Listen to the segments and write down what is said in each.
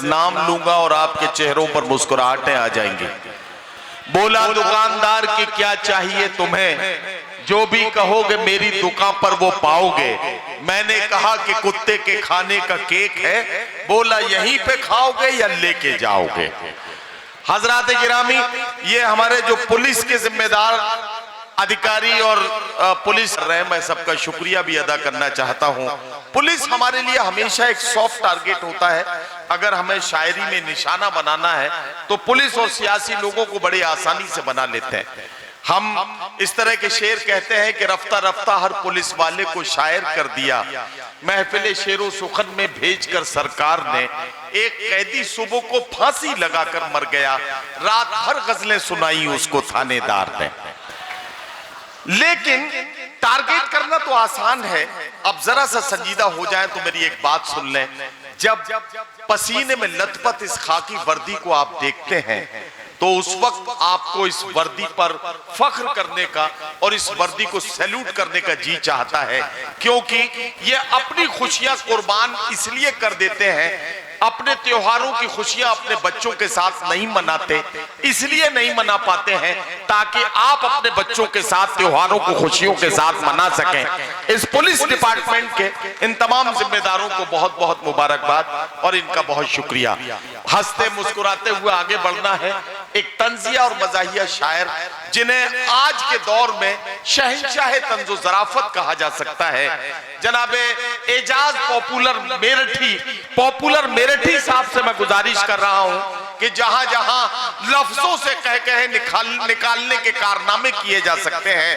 नाम लूंगा और आपके चेहरों पर मुस्कुराहटें आ जाएंगी। बोला दुकानदार कि क्या चाहिए तुम्हें, जो भी कहोगे मेरी दुकान पर वो पाओगे। मैंने कहा कि कुत्ते के खाने का केक है। बोला यहीं पे खाओगे या लेके जाओगे। हजरात गिरामी, ये हमारे जो पुलिस के जिम्मेदार अधिकारी और पुलिस रहे, मैं सबका शुक्रिया भी अदा करना चाहता हूं। पुलिस हमारे लिए हमेशा एक सॉफ्ट टारगेट होता है। अगर हमें शायरी में निशाना बनाना है तो पुलिस और सियासी लोगों को बड़ी आसानी से बना लेते हैं। हम इस तरह के शेर कहते हैं कि रफ्ता रफ्ता हर पुलिस वाले को शायर कर दिया। महफिल शेरो सुखन में भेजकर सरकार ने एक कैदी सुबह को फांसी लगाकर मर गया। रात भर गजलें सुनाई उसको थानेदार ने। लेकिन टारगेट करना तो आसान है। अब जरा सा संजीदा हो जाए तो मेरी एक बात सुन लें। जब पसीने में लथपथ इस खाकी वर्दी को आप देखते हैं तो उस वक्त आपको इस वर्दी पर फख्र करने का और इस वर्दी को सैल्यूट करने का जी चाहता है, क्योंकि ये अपनी खुशियां कुर्बान इसलिए कर देते हैं। अपने त्योहारों की खुशियां अपने बच्चों के साथ नहीं मनाते, इसलिए नहीं मना पाते हैं ताकि आप अपने बच्चों के साथ त्योहारों को खुशियों के साथ मना सकें। इस पुलिस डिपार्टमेंट के इन तमाम जिम्मेदारों को बहुत बहुत मुबारकबाद और इनका बहुत शुक्रिया। हंसते मुस्कुराते हुए आगे बढ़ना है। एक तंजिया और मजाहिया शायर जिन्हें आज के दौर में शहंशाह तंज़ो ज़राफ़त कहा जा सकता है, जनाबे एजाज पॉपुलर मेरठी साहब से मैं गुजारिश कर रहा हूं कि जहां जहां लफ्जों से कह कहे निकालने के कारनामे किए जा सकते हैं,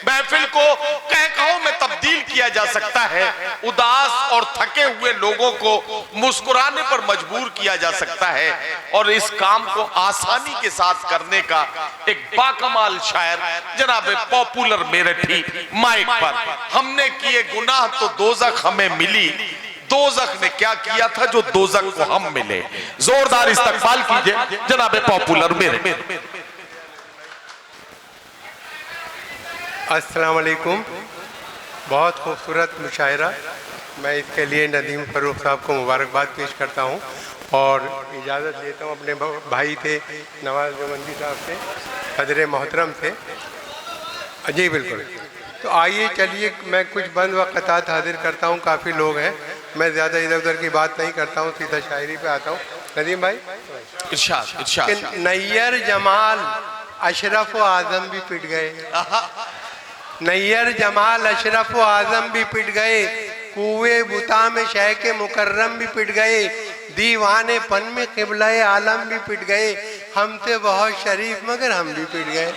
महफिल को कह कहो में तब्दील किया जा सकता है, उदास और थके हुए लोगों को मुस्कुराने पर मजबूर किया जा सकता है, और इस काम को आसानी के साथ करने का एक बाकमाल शायर जनाब पॉपुलर मेरठी माइक पर। हमने किए गुनाह तो दोज़ख हमें मिली, दोज़ख ने क्या किया था जो दोज़ख को हम मिले। जोरदार इस्तकबाल कीजिए जनाब पॉपुलर मेरठी। अस्सलाम वालेकुम। बहुत खूबसूरत मुशायरा। मैं इसके लिए नदीम फ़ारूक साहब को मुबारकबाद पेश करता हूं और इजाज़त लेता हूं अपने भाई थे नवाज़ देवबंदी साहब से, सदर मोहतरम से। जी बिल्कुल। तो आइए चलिए मैं कुछ बंद व क़तात हाजिर करता हूं। काफ़ी लोग हैं, मैं ज़्यादा इधर उधर की बात नहीं करता हूं, सीधा शायरी पे आता हूं। नदीम भाई इरशाद। नैयर जमाल अशरफ व आज़म भी पिट गए, नैयर जमाल अशरफ व आज़म भी पिट गए, कुए बुता में शह के मुकर्रम भी पिट गए, दीवाने पन में क़िबला-ए आलम भी पिट गए, हमसे बहुत शरीफ मगर हम भी पिट गए।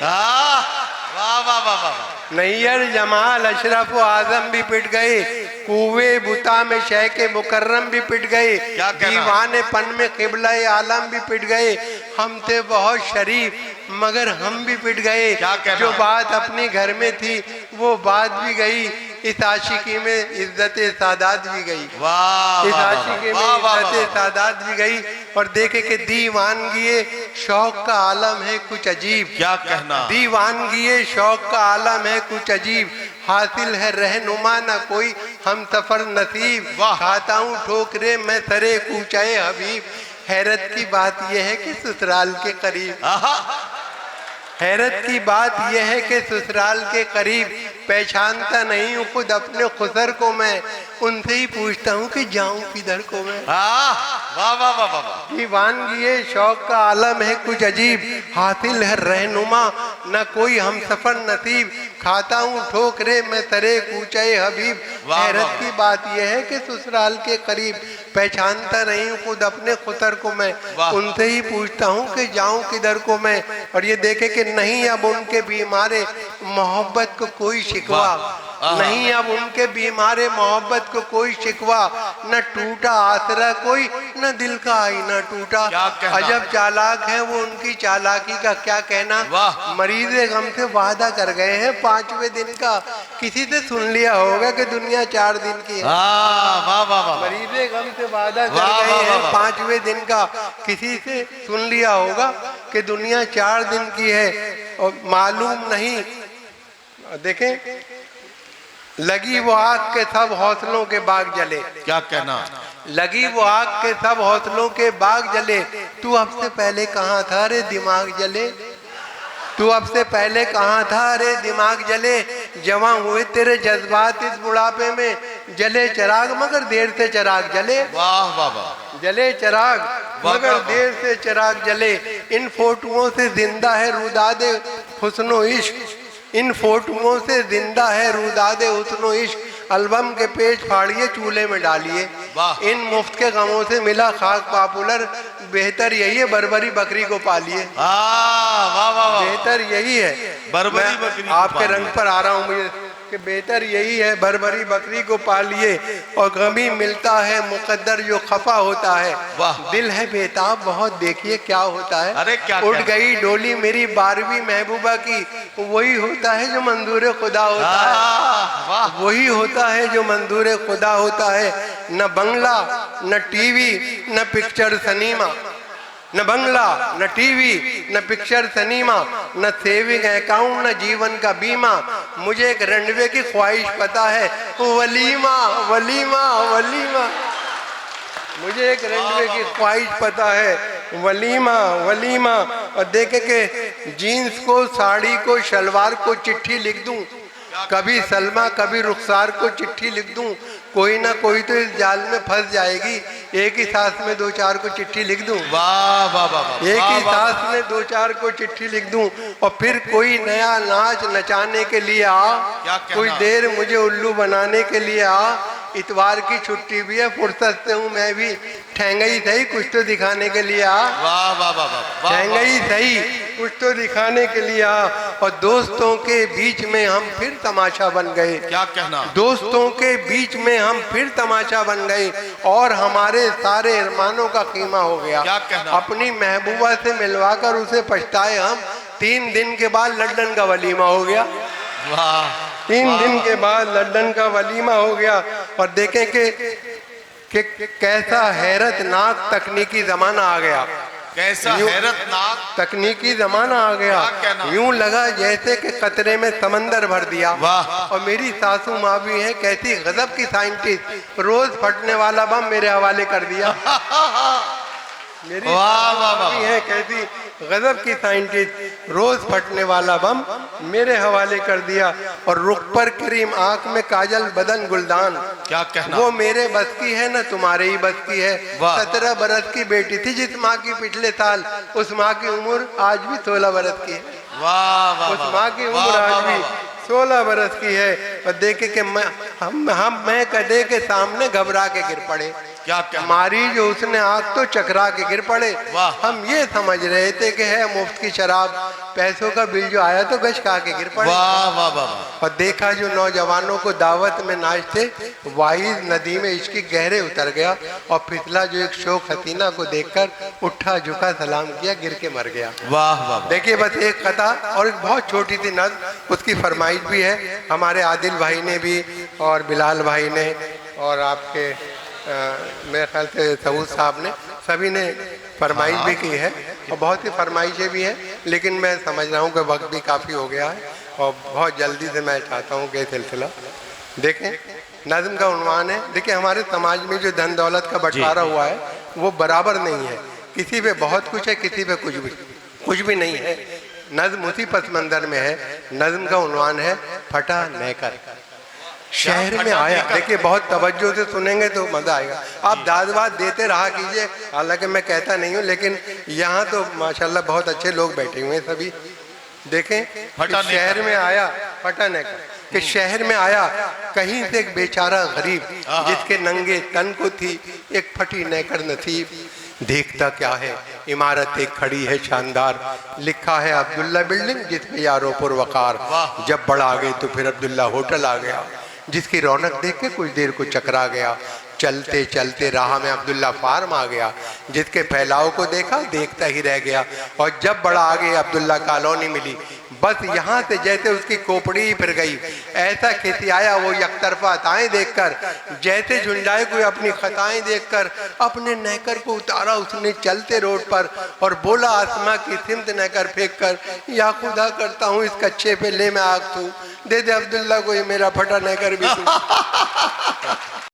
वाह वाह वाह वाह। नैयर जमाल अशरफ व आज़म भी पिट गए, कुए बुता में शह के मुकर्रम भी पिट गए, दीवाने पन में क़िबला-ए आलम भी पिट गए, हमसे बहुत शरीफ मगर हम भी पिट गए। जो बात अपनी घर में थी वो बात भी गई, इस आशिकी में इज्जत सादात भी गई। इस आशिकी में इज्जत सादात भी गई। और देखे कि दीवानगी शौक का आलम है कुछ अजीब। क्या कहना। दीवानगी शौक का आलम है कुछ अजीब, हासिल है रहनुमा ना कोई हम सफर नसीब, खाता हूँ ठोकरे मैं सरे कूचाए हबीब। हैरत की बात यह है कि ससुराल के करीब, हैरत की बात यह है कि ससुराल के करीब पहचानता नहीं हूँ खुद अपने खुसर को मैं, उनसे ही पूछता हूँ कि जाऊँ किधर को मैं। वाह वाह वाह वाह। दीवानगी शौक का आलम है कुछ अजीब, हासिल है रहनुमा न कोई हम सफर नसीब, खाता हूँ ठोकरे मैं तरे कूचाए हबीब। हैरत की बात यह है कि ससुराल के करीब पहचानता नहीं हूँ खुद अपने खुसर को मैं, उनसे ही पूछता हूँ कि जाऊँ किधर को मैं। और ये देखे कि नहीं अब उनके बीमारे मोहब्बत को कोई शिकवा, नहीं अब उनके बीमारे मोहब्बत को कोई शिकवा, न टूटा आसरा कोई न दिल का आईना टूटा। अजब चालाक है वो उनकी चालाकी का क्या कहना, मरीज़े गम से वादा कर गए हैं 5वें दिन का, किसी से सुन लिया होगा कि दुनिया 4 दिन की है। मरीज़े गम से वादा कर गए हैं 5वें दिन का, किसी से सुन लिया होगा कि दुनिया 4 दिन की है। और मालूम नहीं, देखें लगी वो आग के सब हौसलों के बाग जले। क्या कहना। लगी वो आग के सब हौसलों के बाग जले, तू अब से पहले कहाँ था रे दिमाग जले, तू अब से पहले कहाँ था रे दिमाग जले, जवां हुए तेरे जज्बात इस बुढ़ापे में, जले चिराग मगर देर से चिराग जले। वाह वाह वाह। जले चिराग मगर देर से चिराग जले, इन फोटुओं से जिंदा है रुदादे हुस्नो इश्क, इन फोटुओं से जिंदा है रुदादे हुस्नो इश्क, एल्बम के पेज फाड़िए चूल्हे में डालिए, इन मुफ्त के गमों से मिला खाक पॉपुलर, बेहतर यही है बर्बरी बकरी को पालिए। बेहतर यही है, बर्बरी बकरी आपके रंग पर आ रहा हूँ मुझे कि बेहतर यही है बर्बरी बकरी को पालिए, और गमी मिलता है मुकद्दर जो खफा होता है, दिल है बेताब बहुत देखिए क्या होता है। अरे क्या उठ गई डोली मेरी 12वीं महबूबा की, वही होता है जो मंजूर खुदा होता है, वही होता है जो मंजूर खुदा होता है। न बंगला न टीवी न पिक्चर सिनेमा, न बंगला न टीवी न पिक्चर सिनेमा, न सेविंग अकाउंट न जीवन का बीमा, मुझे एक रनवे की ख्वाहिश पता है, वलीमा वलीमा वलीमा, मुझे एक रनवे की ख्वाहिश पता है, वलीमा वलीमा। और देखे के जीन्स को साड़ी को शलवार को चिट्ठी लिख दूं, कभी सलमा कभी रुखसार को चिट्ठी लिख दूं, कोई ना कोई तो इस जाल में फंस जाएगी, एक ही सांस में 2-4 को चिट्ठी लिख दूं। वाह वाह वाह। एक ही सांस में 2-4 को चिट्ठी लिख दूं, और फिर कोई नया नाच नचाने के लिए आ, कुछ देर मुझे उल्लू बनाने के लिए आ, इतवार की छुट्टी भी है फुर्सत से हूँ मैं भी, ठहंगई सही कुछ तो दिखाने के लिए आ, वाह वाह वाह, ठहंगई सही कुछ तो दिखाने के लिए आ। और दोस्तों के बीच में हम फिर तमाशा बन गए, क्या कहना, दोस्तों के बीच में हम फिर तमाशा बन गए, और हमारे सारे अरमानों का कीमा हो गया। क्या कहना, अपनी महबूबा से मिलवाकर उसे पछताए हम, 3 दिन के बाद लंदन का वलीमा हो गया। वाह। 3 दिन के बाद लंदन का वलीमा हो गया। और देखें कि कैसा हैरतनाक तकनीकी जमाना आ गया, कैसा हैरतनाक तकनीकी जमाना आ गया, यूं लगा जैसे कि कतरे में समंदर भर दिया। और मेरी सासू माँ भी है, कैसी गजब की साइंटिस्ट, रोज फटने वाला बम मेरे हवाले कर दिया। मेरी भी है कैसी गजब की साइंटिस्ट, रोज फटने वाला बम मेरे हवाले कर दिया। और रुख पर क्रीम आंख में काजल बदन गुलदान, क्या कहना, वो मेरे बस की है ना तुम्हारे ही बस की है। 17 बरस की बेटी थी जिस माँ की पिछले साल, उस माँ की उम्र आज भी 16 बरस की है। उस माँ की उम्र आज भी 16 बरस की है। और देखे कि मैं कदे के सामने घबरा के गिर पड़े, क्या मारी जो उसने आग तो चकरा के गिर पड़े। हम ये समझ रहे थे कि है मुफ्त की शराब, पैसों का बिल जो आया तो गश खा के गिर पड़े। वाह वाह वाह। और देखा जो नौजवानों को दावत में नाचते, वाइज नदी में इश्क गहरे उतर गया, और फिसला जो एक शौक हसीना को देखकर उठा झुका सलाम किया, गिर के मर गया। वाह वाह। देखिए बस एक कथा और एक बहुत छोटी सी नज़्म, उसकी फरमाइश भी है हमारे आदिल भाई ने भी, और बिलाल भाई ने, और आपके मेरे ख्याल से सबूत साहब ने, सभी ने फरमाइश भी की है, और बहुत सी फरमाइशें भी हैं, लेकिन मैं समझ रहा हूँ कि वक्त भी काफ़ी हो गया है, और बहुत जल्दी से मैं चाहता हूँ कि सिलसिला देखें। नज़्म का उन्वान है, देखिए हमारे समाज में जो धन दौलत का बंटवारा हुआ है वो बराबर नहीं है, किसी पे बहुत कुछ है, किसी पे कुछ भी नहीं है। नज़्म उसी पस मंजर में है। नज़्म का उन्वान है फटा नेकर। शहर में आया, देखिए बहुत तवज्जो से सुनेंगे तो मजा आएगा, आप दाद देते रहा कीजिए, हालांकि मैं कहता नहीं हूँ, लेकिन यहाँ तो माशाल्लाह बहुत अच्छे लोग बैठे हुए हैं सभी। देखें शहर में आया फटा नेकर, कि शहर में आया कहीं से एक बेचारा गरीब, जिसके नंगे तन को थी एक फटी नेकर नसीब। देखता क्या है इमारत एक खड़ी है शानदार, लिखा है अब्दुल्ला बिल्डिंग जिसमें यारो पुर वकार। जब बढ़ आ गए तो फिर अब्दुल्ला होटल आ गया, जिसकी रौनक देख के कुछ देर को चकरा गया। चलते चलते राह में अब्दुल्ला फार्म आ गया, जिसके फैलाव को देखा देखता ही रह गया। और जब बड़ा आगे अब्दुल्ला कॉलोनी मिली, बस यहाँ से जैसे उसकी खोपड़ी ही फिर गई। ऐसा खिसियाया वो यकतरफा अताएं देखकर, जैसे झुंझाए कोई अपनी खताएं देखकर। अपने नहकर को उतारा उसने चलते रोड पर, और बोला आसमां की सिमत नहकर फेंक कर, या खुदा करता हूँ इस कच्चे पे ले मैं आग तू, दे दे अब्दुल्ला को ये मेरा फटा नहकर भी तू।